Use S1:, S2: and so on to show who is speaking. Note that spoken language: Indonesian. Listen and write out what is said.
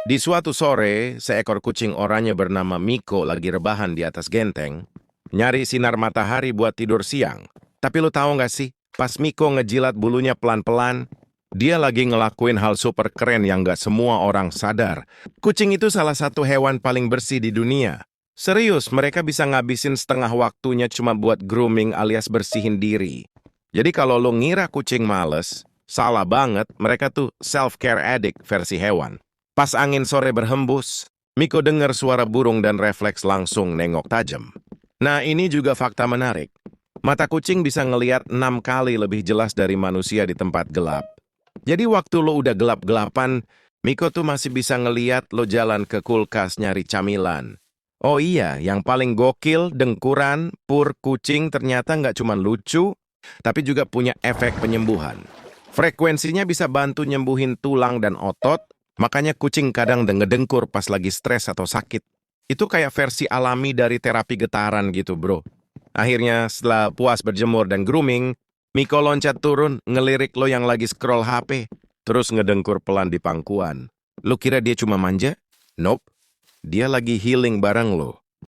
S1: Di suatu sore, seekor kucing oranye bernama Miko lagi rebahan di atas genteng, nyari sinar matahari buat tidur siang. Tapi lu tahu nggak sih, pas Miko ngejilat bulunya pelan-pelan, dia lagi ngelakuin hal super keren yang nggak semua orang sadar. Kucing itu salah satu hewan paling bersih di dunia. Serius, mereka bisa ngabisin setengah waktunya cuma buat grooming alias bersihin diri. Jadi kalau lo ngira kucing males, salah banget, mereka tuh self-care addict versi hewan. Pas angin sore berhembus, Miko dengar suara burung dan refleks langsung nengok tajam. Nah, ini juga fakta menarik. Mata kucing bisa ngelihat 6 kali lebih jelas dari manusia di tempat gelap. Jadi waktu lo udah gelap-gelapan, Miko tuh masih bisa ngeliat lo jalan ke kulkas nyari camilan. Oh iya, yang paling gokil, dengkuran, pur kucing ternyata nggak cuma lucu, tapi juga punya efek penyembuhan. Frekuensinya bisa bantu nyembuhin tulang dan otot, makanya kucing kadang ngedengkur pas lagi stres atau sakit. Itu kayak versi alami dari terapi getaran gitu, bro. Akhirnya, setelah puas berjemur dan grooming, Miko loncat turun, ngelirik lo yang lagi scroll HP, terus ngedengkur pelan di pangkuan. Lo kira dia cuma manja? Nope, dia lagi healing bareng lo.